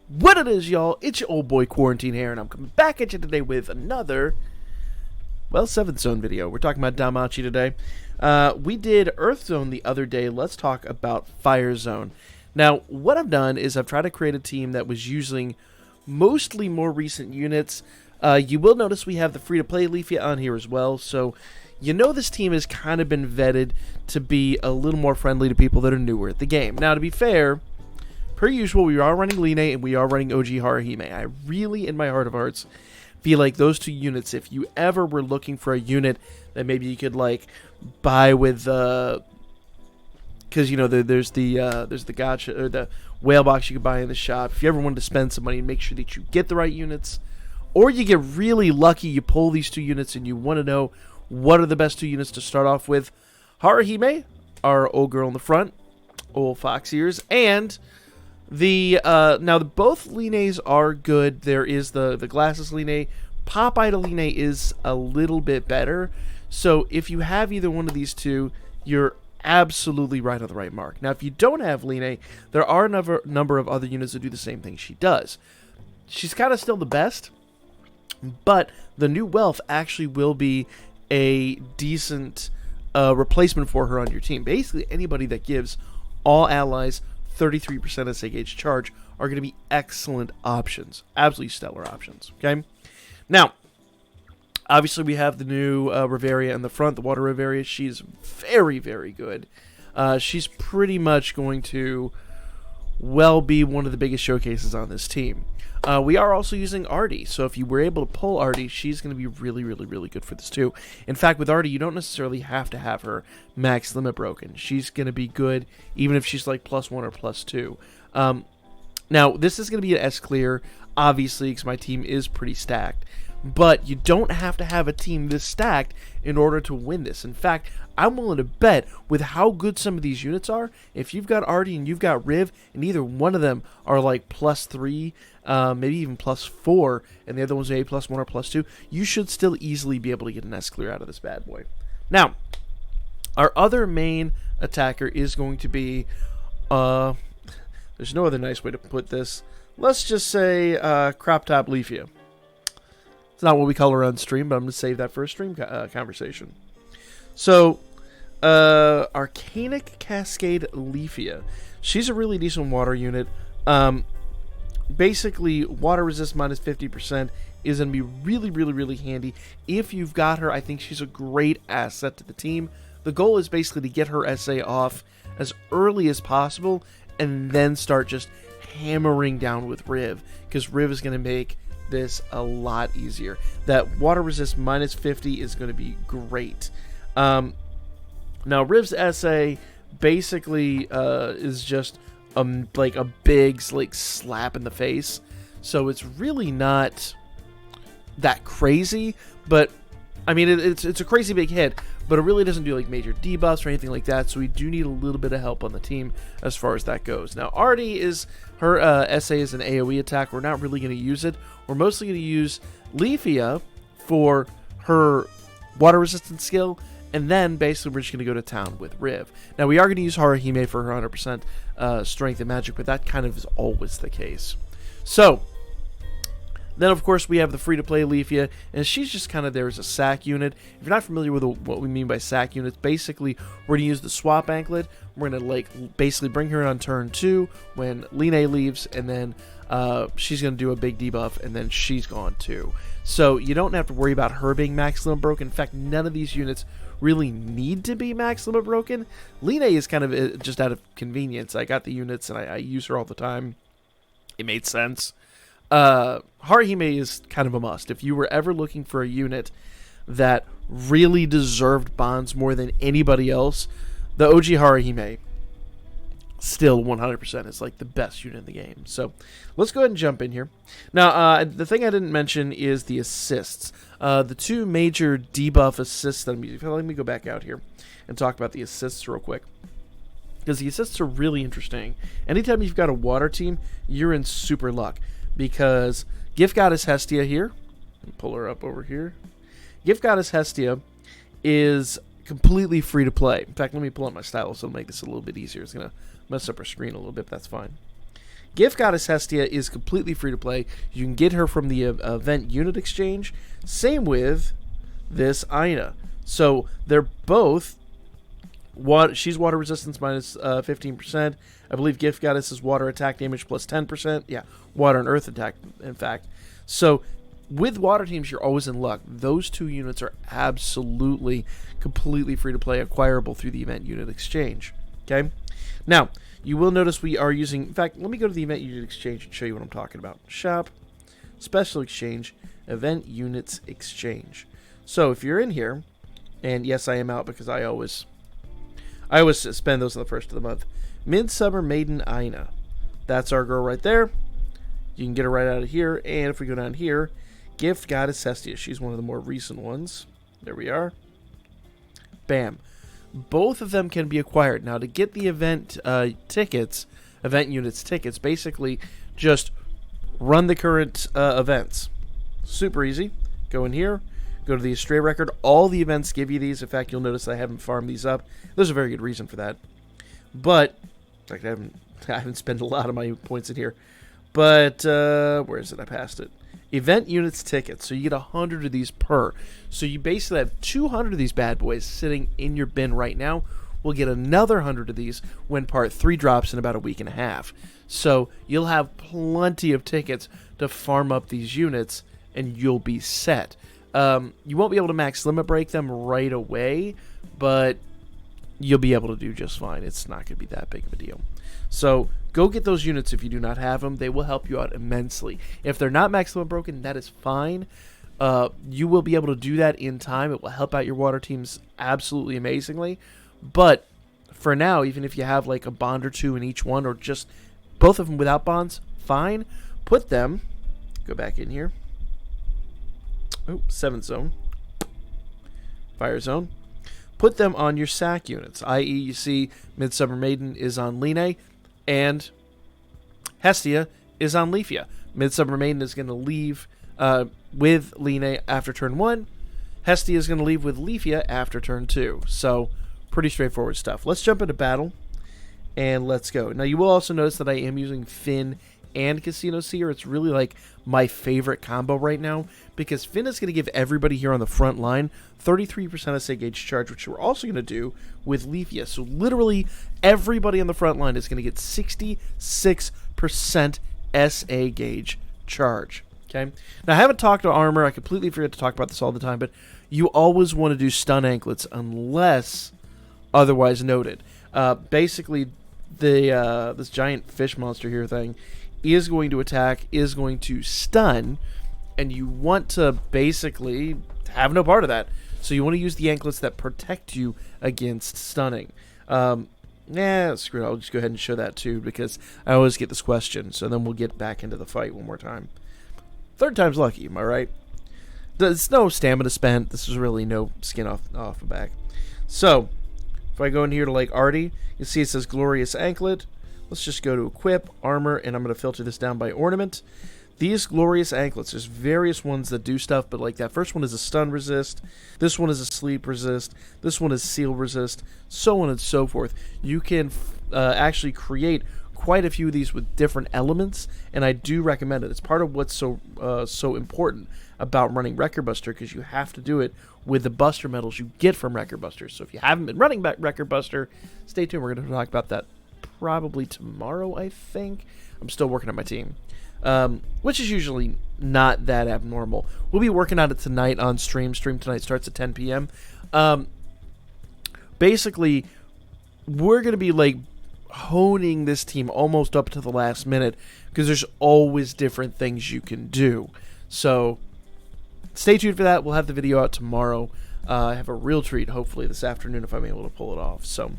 What it is, y'all? It's your old boy Quarantine here, and I'm coming back at you today with another, 7th Zone video. We're talking about Danmemo today. We did Earth Zone the other day. Let's talk about Fire Zone. Now, what I've done is I've tried to create a team that was using mostly more recent units. You will notice we have the free-to-play Leafia on here as well, so you know this team has kind of been vetted to be a little more friendly to people that are newer at the game. Now, to be fair, per usual, we are running Line and we are running OG Haruhime. I really, in my heart of hearts, feel like those two units, if you ever were looking for a unit that maybe you could, like, buy with, because, you know, there's the gacha, or the whale box you could buy in the shop. If you ever wanted to spend some money and make sure that you get the right units, or you get really lucky, you pull these two units and you want to know what are the best two units to start off with, Haruhime, our old girl in the front, old fox ears, and now both Lines are good. There is the glasses Line. Popeye to Line is a little bit better. So if you have either one of these two, you're absolutely right on the right mark. Now, if you don't have Line, there are a number of other units that do the same thing she does. She's kind of still the best, but the new wealth actually will be a decent replacement for her on your team. Basically, anybody that gives all allies 33% SA gauge charge are going to be excellent options. Absolutely stellar options. Okay? Now, obviously we have the new Riveria in the front, the Water Riveria. She's very, very good. She's pretty much going to be one of the biggest showcases on this team. We are also using Artie, so if you were able to pull Artie, she's going to be really, really, really good for this too. In fact, with Artie, you don't necessarily have to have her max limit broken. She's going to be good even if she's like +1 or +2. Now, this is going to be an S clear, obviously, because my team is pretty stacked. But you don't have to have a team this stacked in order to win this. In fact, I'm willing to bet with how good some of these units are, if you've got Artie and you've got Riv, and either one of them are like +3, maybe even +4, and the other one's maybe +1 or +2, you should still easily be able to get an S clear out of this bad boy. Now, our other main attacker is going to be, there's no other nice way to put this. Let's just say Crop Top Leafia. It's not what we call her on stream, but I'm going to save that for a stream conversation. So, Arcanic Cascade Leafia. She's a really decent water unit. Basically, water resist -50% is going to be really, really, really handy. If you've got her, I think she's a great asset to the team. The goal is basically to get her SA off as early as possible and then start just hammering down with Riv, because Riv is going to make this a lot easier. That water resist -50 is going to be great. Now Riv's SA basically is just like a big slap in the face, so it's really not that crazy, but I mean it's a crazy big hit, but it really doesn't do like major debuffs or anything like that, so we do need a little bit of help on the team as far as that goes. Now Artie is her SA is an AoE attack. We're not really going to use it. We're mostly going to use Leafia for her water resistance skill, and then basically we're just going to go to town with Riv. Now we are going to use Haruhime for her 100% strength and magic, but that kind of is always the case. So then, of course, we have the free-to-play Leafia, and she's just kind of there as a sack unit. If you're not familiar with what we mean by sack units, basically, we're going to use the swap anklet. We're going to, basically bring her on turn 2 when Line leaves, and then she's going to do a big debuff, and then she's gone too. So you don't have to worry about her being max limit broken. In fact, none of these units really need to be max limit broken. Line is kind of just out of convenience. I got the units, and I use her all the time. It made sense. Haruhime is kind of a must. If you were ever looking for a unit that really deserved bonds more than anybody else, the OG Haruhime still 100% is like the best unit in the game. So let's go ahead and jump in here. Now, the thing I didn't mention is the assists. The two major debuff assists that I'm using. Let me go back out here and talk about the assists real quick, because the assists are really interesting. Anytime you've got a water team, you're in super luck, because Gift Goddess Hestia here, pull her up over here. Gift Goddess Hestia is completely free to play. In fact, let me pull up my stylus. It'll make this a little bit easier. It's going to mess up our screen a little bit, but that's fine. Gift Goddess Hestia is completely free to play. You can get her from the event unit exchange. Same with this Aina. So they're both... She's water resistance minus 15%. I believe Gift Goddess is water attack damage plus 10%. Yeah, water and earth attack, in fact. So with water teams, you're always in luck. Those two units are absolutely, completely free to play, acquirable through the event unit exchange. Okay? Now, you will notice we are using... In fact, let me go to the event unit exchange and show you what I'm talking about. Shop, special exchange, event units exchange. So if you're in here, and yes, I am out because I always spend those on the first of the month. Midsummer Maiden Aina. That's our girl right there. You can get her right out of here. And if we go down here, Gift Goddess Hestia. She's one of the more recent ones. There we are. Bam. Both of them can be acquired. Now, to get the event tickets, event units tickets, basically just run the current events. Super easy. Go in here. Go to the Astray record. All the events give you these. In fact, you'll notice I haven't farmed these up. There's a very good reason for that. But, in fact, I haven't spent a lot of my points in here. But, where is it? I passed it. Event units tickets. So you get 100 of these per. So you basically have 200 of these bad boys sitting in your bin right now. We'll get another 100 of these when part 3 drops in about a week and a half. So you'll have plenty of tickets to farm up these units, and you'll be set. You won't be able to max limit break them right away, but you'll be able to do just fine. It's not going to be that big of a deal. So go get those units if you do not have them. They will help you out immensely. If they're not max limit broken, that is fine. You will be able to do that in time. It will help out your water teams absolutely amazingly. But for now, even if you have like a bond or two in each one, or just both of them without bonds, fine. Put them, go back in here. Oh, 7th zone. Fire zone. Put them on your sack units, i.e. you see Midsummer Maiden is on Line, and Hestia is on Leafia. Midsummer Maiden is going to leave with Line after turn 1. Hestia is going to leave with Leafia after turn 2. So, pretty straightforward stuff. Let's jump into battle, and let's go. Now, you will also notice that I am using Finn and Casino Seer. It's really like my favorite combo right now, because Finn is going to give everybody here on the front line 33% SA gauge charge, which we're also going to do with Leafia. So literally everybody on the front line is going to get 66% SA gauge charge. Okay. Now, I haven't talked to armor. I completely forget to talk about this all the time, but you always want to do stun anklets unless otherwise noted. Basically, this giant fish monster here thing is going to attack, is going to stun, and you want to basically have no part of that. So you want to use the anklets that protect you against stunning. Screw it, I'll just go ahead and show that too, because I always get this question, so then we'll get back into the fight one more time. Third time's lucky, am I right? There's no stamina spent. This is really no skin off the back. So, if I go in here to like Artie, you see it says Glorious Anklet. Let's just go to Equip, Armor, and I'm going to filter this down by Ornament. These Glorious Anklets, there's various ones that do stuff, but like that first one is a Stun Resist, this one is a Sleep Resist, this one is Seal Resist, so on and so forth. You can actually create quite a few of these with different elements, and I do recommend it. It's part of what's so important about running Record Buster, because you have to do it with the Buster medals you get from Record Buster. So if you haven't been running back Record Buster, stay tuned. We're going to talk about that probably tomorrow, I think. I'm still working on my team, which is usually not that abnormal. We'll be working on it tonight on stream. Stream tonight starts at 10 p.m. Basically, we're going to be like honing this team almost up to the last minute, because there's always different things you can do. So stay tuned for that. We'll have the video out tomorrow. I have a real treat, hopefully, this afternoon if I'm able to pull it off. So,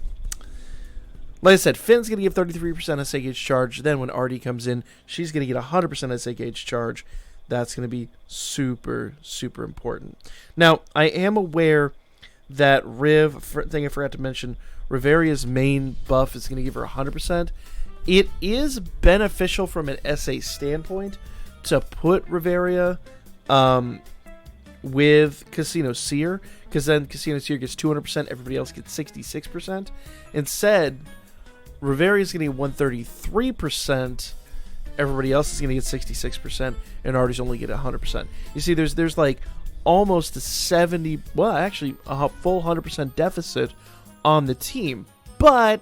like I said, Finn's going to give 33% SA gauge charge. Then when Artie comes in, she's going to get 100% SA gauge charge. That's going to be super, super important. Now, I am aware that thing I forgot to mention, Riveria's main buff is going to give her 100%. It is beneficial from an SA standpoint to put Riveria with Casino Seer, because then Casino Seer gets 200%, everybody else gets 66%. Instead, Riveria is getting 133%, everybody else is going to get 66%, and Artie's only get 100%. You see, there's like almost a 70, well, actually a full 100% deficit on the team. But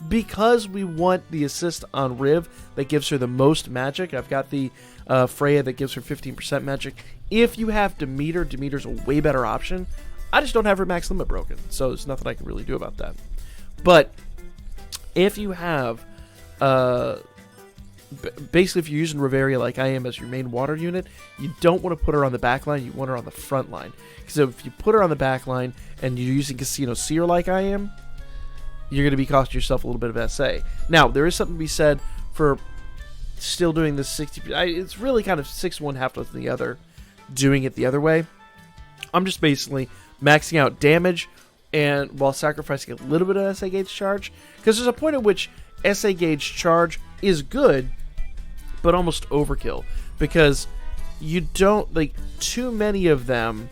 because we want the assist on Riv that gives her the most magic, I've got the Freya that gives her 15% magic. If you have Demeter, Demeter's a way better option. I just don't have her max limit broken, so there's nothing I can really do about that. But if you have, basically if you're using Reveria like I am as your main water unit, you don't want to put her on the back line, you want her on the front line. Because if you put her on the back line and you're using Casino Seer like I am, you're going to be costing yourself a little bit of SA. Now, there is something to be said for still doing this 60. It's really kind of 6-1, half less than the other, doing it the other way. I'm just basically maxing out damage and while sacrificing a little bit of SA gauge charge. Because there's a point at which SA gauge charge is good, but almost overkill. Because you don't, like, too many of them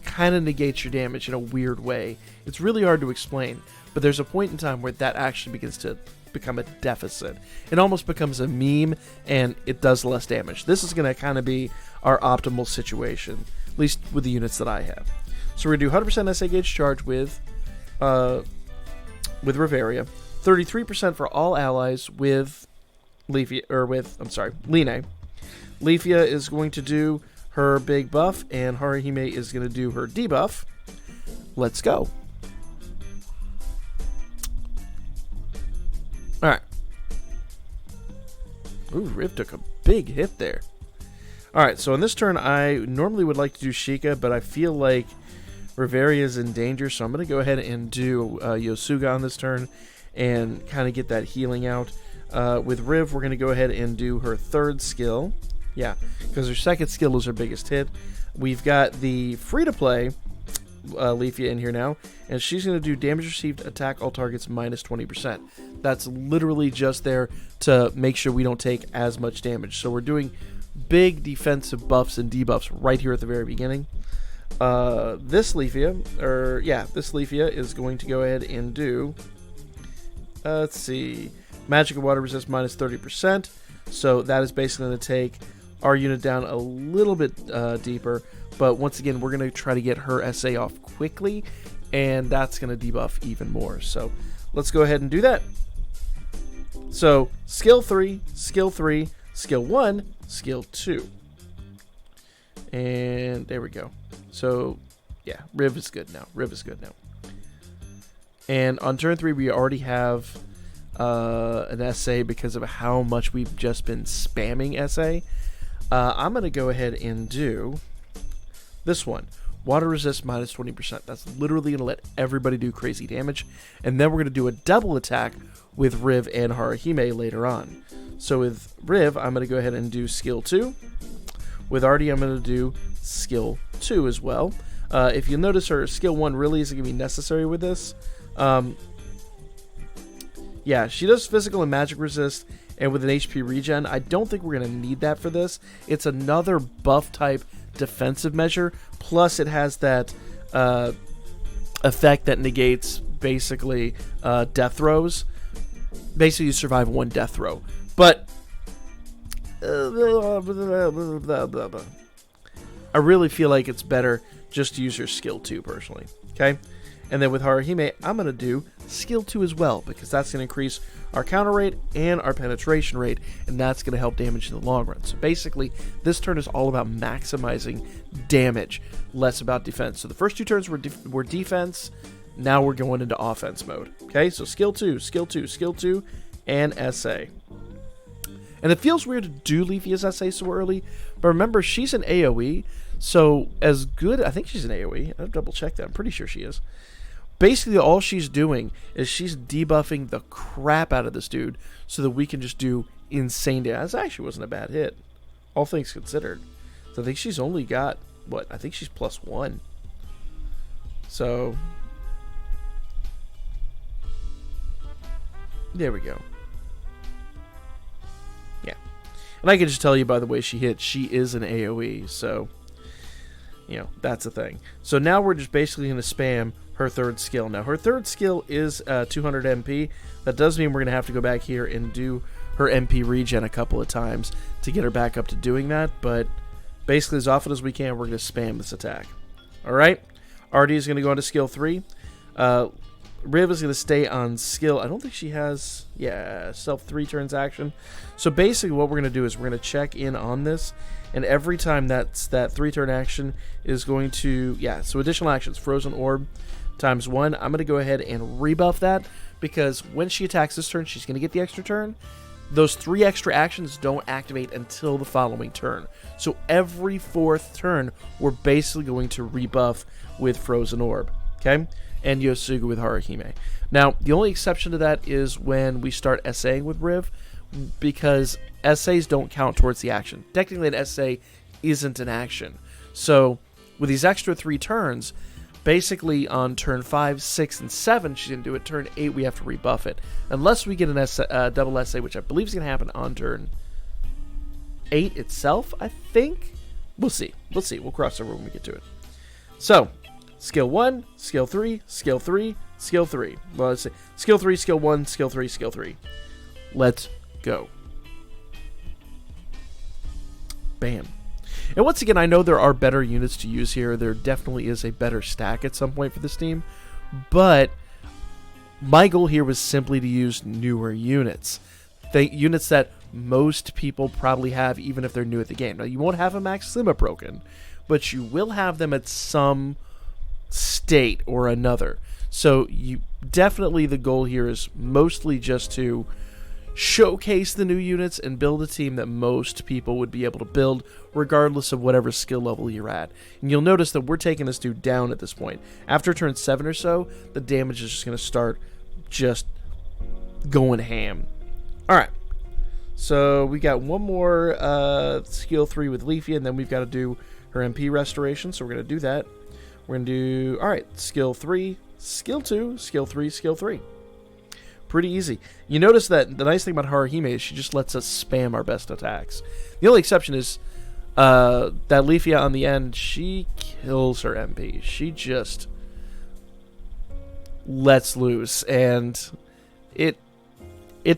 kind of negate your damage in a weird way. It's really hard to explain. But there's a point in time where that actually begins to become a deficit. It almost becomes a meme, and it does less damage. This is going to kind of be our optimal situation, at least with the units that I have. So we're going to do 100% SA gauge charge with Reveria, 33% for all allies with Line. Leafia is going to do her big buff, and Haruhime is going to do her debuff. Let's go. Alright. Ooh, Riv took a big hit there. Alright, so on this turn, I normally would like to do Sheikah, but I feel like Reveria is in danger, so I'm going to go ahead and do Yosuga on this turn and kind of get that healing out. With Riv, we're going to go ahead and do her third skill. Yeah, because her second skill is her biggest hit. We've got the free-to-play Leafia in here now, and she's going to do damage received, attack all targets minus 20%. That's literally just there to make sure we don't take as much damage. So we're doing big defensive buffs and debuffs right here at the very beginning. This Leafia is going to go ahead and do, let's see, magic and water resist minus 30%. So that is basically going to take our unit down a little bit deeper. But once again, we're going to try to get her SA off quickly, and that's going to debuff even more. So let's go ahead and do that. So skill 3, skill 3, skill 1, skill 2. And there we go. So yeah, Riv is good now. Riv is good now. And on turn 3, we already have an SA because of how much we've just been spamming SA. I'm going to go ahead and do this one. Water resist minus 20%. That's literally going to let everybody do crazy damage. And then we're going to do a double attack with Riv and Haruhime later on. So with Riv, I'm going to go ahead and do skill 2. With Artie, I'm going to do skill 2 as well. If you notice, her skill 1 really isn't going to be necessary with this. Yeah, she does physical and magic resist, and with an HP regen, I don't think we're going to need that for this. It's another buff type defensive measure, plus it has that effect that negates basically death throws. Basically, you survive one death throw. But I really feel like it's better just to use your skill 2 personally. Okay? And then with Haruhime, I'm going to do skill 2 as well, because that's going to increase our counter rate and our penetration rate, and that's going to help damage in the long run. So basically, this turn is all about maximizing damage, less about defense. So the first 2 turns were defense. Now we're going into offense mode. Okay, so skill 2, skill 2, skill 2, and SA. And it feels weird to do Leafia's SA so early, but remember, she's an AoE, so as good, I think she's an AoE. I'll double check that. I'm pretty sure she is. Basically, all she's doing is she's debuffing the crap out of this dude so that we can just do insane damage. That actually wasn't a bad hit, all things considered. So I think she's only got, what, I think she's +1. So, there we go. Yeah. And I can just tell you by the way she hit, she is an AoE, so, you know, that's the thing. So now we're just basically going to spam her third skill. Now, her third skill is 200 MP. That does mean we're going to have to go back here and do her MP regen a couple of times to get her back up to doing that, but basically as often as we can, we're going to spam this attack. Alright, RD is going to go into skill 3. Riv is going to stay on skill. I don't think she has, self 3 turns action. So basically what we're going to do is we're going to check in on this, and every time that 3 turn action is going to, so additional actions, Frozen Orb times 1. I'm going to go ahead and rebuff that, because when she attacks this turn, she's going to get the extra turn. Those 3 extra actions don't activate until the following turn. So every 4th turn, we're basically going to rebuff with Frozen Orb, okay? And Yosuga with Haruhime. Now, the only exception to that is when we start SAing with Riv, because SAs don't count towards the action. Technically, an SA isn't an action. So, with these extra 3 turns, basically on turn 5, 6, and 7, she's going to do it. Turn 8, we have to rebuff it. Unless we get an double SA, which I believe is going to happen on turn 8 itself, I think. We'll see. We'll cross over when we get to it. So, skill 1, skill 3, skill 3, skill 3. Well, let's see. Skill 3, skill 1, skill 3, skill 3. Let's go. Bam. And once again, I know there are better units to use here. There definitely is a better stack at some point for this team. But my goal here was simply to use newer units. Units that most people probably have, even if they're new at the game. Now, you won't have a Max Sima broken, but you will have them at some state or another. So you definitely, the goal here is mostly just to showcase the new units and build a team that most people would be able to build regardless of whatever skill level you're at. And you'll notice that we're taking this dude down at this point. After turn 7 or so, the damage is just going to start just going ham. Alright, so we got one more skill 3 with Leafy, and then we've got to do her MP restoration, so we're going to do that. We're going to do, alright, skill 3, skill 2, skill 3, skill 3. Pretty easy. You notice that the nice thing about Haruhime is she just lets us spam our best attacks. The only exception is that Leafia on the end, she kills her MP. She just lets loose, and it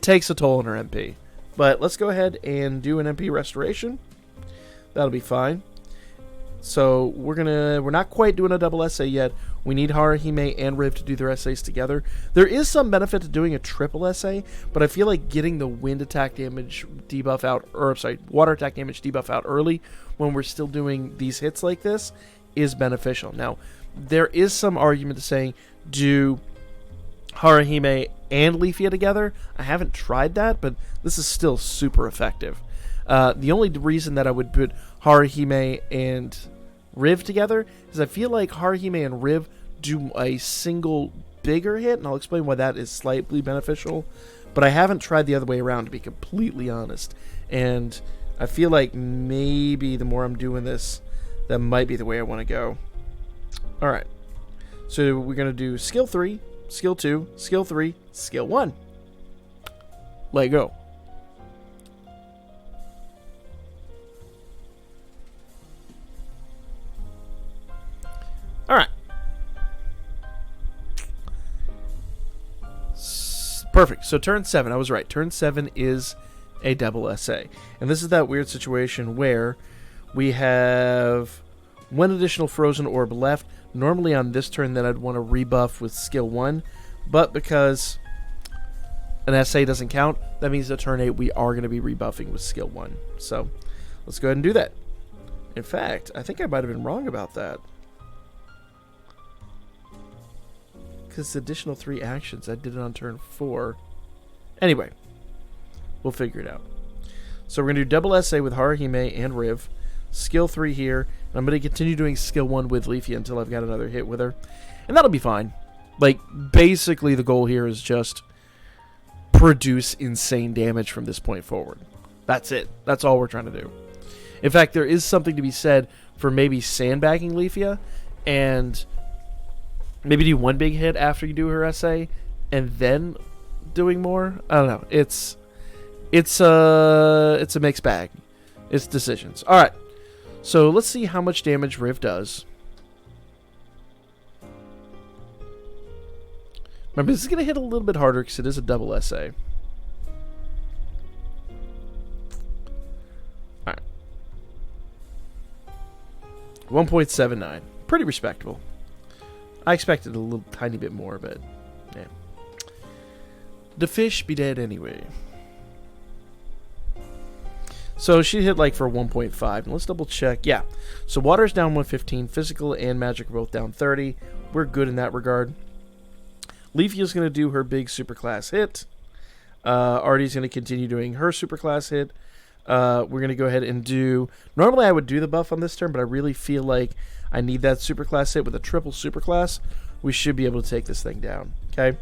takes a toll on her MP. But let's go ahead and do an MP restoration. That'll be fine. So we're not quite doing a double SA yet. We need Haruhime and Riv to do their SAs together. There is some benefit to doing a triple SA, but I feel like getting the wind attack damage debuff out, or sorry, water attack damage debuff out early when we're still doing these hits like this is beneficial. Now, there is some argument to saying do Haruhime and Leafia together. I haven't tried that, but this is still super effective. The only reason that I would put Haruhime and Riv together is I feel like Haruhime and Riv do a single bigger hit, and I'll explain why that is slightly beneficial, but I haven't tried the other way around, to be completely honest, and I feel like maybe the more I'm doing this, that might be the way I want to go. Alright, so we're going to do skill 3, skill 2, skill 3, skill 1. Let go. Alright. Perfect. So turn 7, I was right. Turn 7 is a double SA. And this is that weird situation where we have one additional Frozen Orb left. Normally on this turn that I'd want to rebuff with skill 1. But because an SA doesn't count, that means that turn 8 we are going to be rebuffing with skill 1. So let's go ahead and do that. In fact, I think I might have been wrong about that. Because additional 3 actions, I did it on turn 4. Anyway, we'll figure it out. So we're going to do double SA with Haruhime and Riv. Skill 3 here. And I'm going to continue doing skill 1 with Leafy until I've got another hit with her. And that'll be fine. Like, basically the goal here is just produce insane damage from this point forward. That's it. That's all we're trying to do. In fact, there is something to be said for maybe sandbagging Leafia and maybe do one big hit after you do her SA, and then doing more. I don't know. It's a mixed bag. It's decisions. All right. So let's see how much damage Riv does. Remember, this is going to hit a little bit harder because it is a double SA. 1.79. Pretty respectable. I expected a little tiny bit more, but yeah. The fish be dead anyway. So she hit like for 1.5. Let's double check. Yeah. So water's down 115. Physical and magic are both down 30. We're good in that regard. Leafy's going to do her big superclass hit. Artie's going to continue doing her superclass hit. We're going to go ahead and do... Normally I would do the buff on this turn, but I really feel like I need that superclass hit with a triple superclass. We should be able to take this thing down. Okay?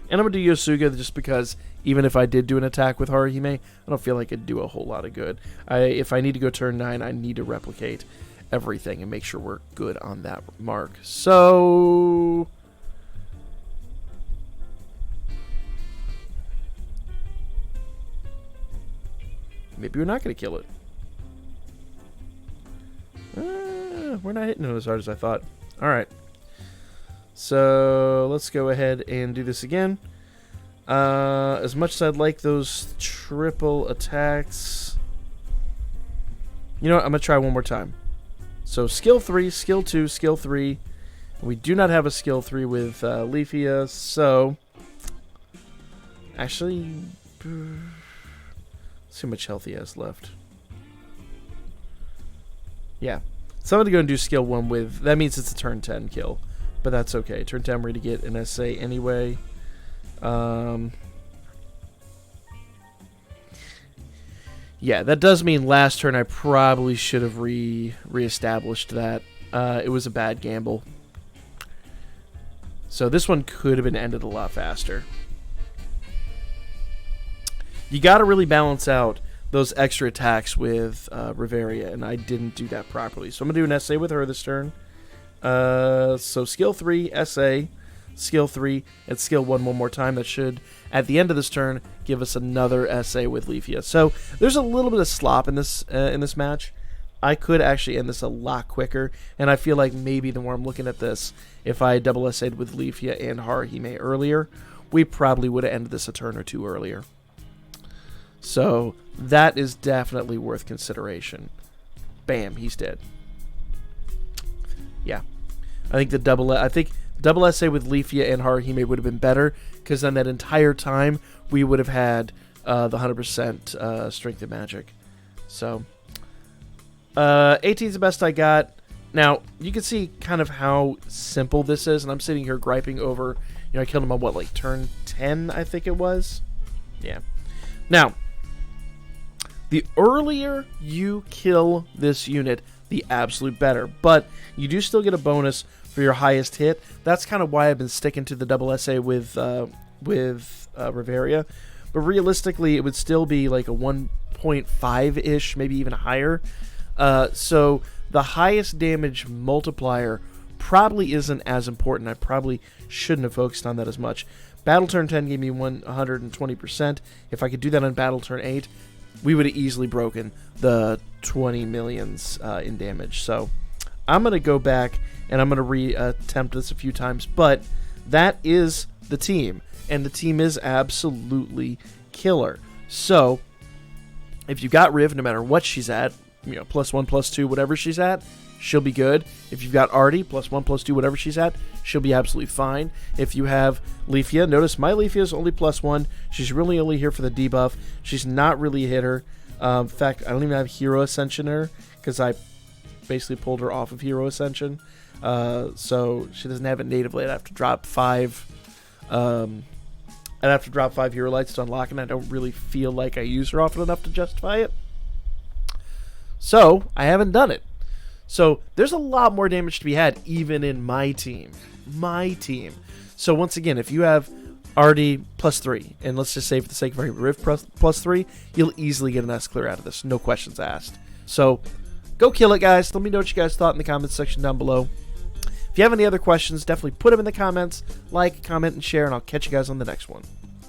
And I'm going to do Yosuga just because even if I did do an attack with Haruhime, I don't feel like it'd do a whole lot of good. If I need to go turn 9, I need to replicate everything and make sure we're good on that mark. So... maybe we're not going to kill it. We're not hitting it as hard as I thought. Alright. So, let's go ahead and do this again. As much as I'd like those triple attacks... you know what? I'm going to try one more time. So, skill 3, skill 2, skill 3. We do not have a skill 3 with Leafia, so... actually... let's see how much health he has left. Yeah. So I'm going to go and do skill 1 with... that means it's a turn 10 kill. But that's okay. Turn 10 we're going to get an SA anyway. Yeah, that does mean last turn I probably should have reestablished that. It was a bad gamble. So this one could have been ended a lot faster. You got to really balance out those extra attacks with Riveria, and I didn't do that properly. So I'm going to do an SA with her this turn. So skill 3, SA, skill 3, and skill 1 more time. That should, at the end of this turn, give us another SA with Leafia. So there's a little bit of slop in this match. I could actually end this a lot quicker, and I feel like maybe the more I'm looking at this, if I double SA'd with Leafia and Haruhime earlier, we probably would have ended this a turn or two earlier. So that is definitely worth consideration. Bam, he's dead. Yeah, I think double SA with Leafia and Haruhime would have been better, because then that entire time we would have had the 100% strength of magic. So 18 is the best I got. Now you can see kind of how simple this is, and I'm sitting here griping over, you know, I killed him on what, like turn 10, I think it was. Yeah. Now, the earlier you kill this unit, the absolute better. But you do still get a bonus for your highest hit. That's kind of why I've been sticking to the double SA with Riveria. But realistically, it would still be like a 1.5-ish, maybe even higher. So the highest damage multiplier probably isn't as important. I probably shouldn't have focused on that as much. Battle turn 10 gave me 120%. If I could do that on battle turn 8, we would have easily broken the 20 millions in damage. So I'm going to go back and I'm going to re-attempt this a few times. But that is the team. And the team is absolutely killer. So if you got Riv, no matter what she's at, you know, +1, +2, whatever she's at, she'll be good. If you've got Artie, +1, +2, whatever she's at, she'll be absolutely fine. If you have Leafia, notice my Leafia is only +1. She's really only here for the debuff. She's not really a hitter. In fact, I don't even have Hero Ascension her, because I basically pulled her off of Hero Ascension. So she doesn't have it natively. I'd have to drop 5. I'd have to drop 5 Hero Lights to unlock, and I don't really feel like I use her often enough to justify it. So I haven't done it. So there's a lot more damage to be had even in my team. So once again, if you have Artie +3, and let's just say for the sake of argument, Riv +3, you'll easily get an S clear out of this. No questions asked. So go kill it, guys. Let me know what you guys thought in the comments section down below. If you have any other questions, definitely put them in the comments. Like, comment, and share, and I'll catch you guys on the next one.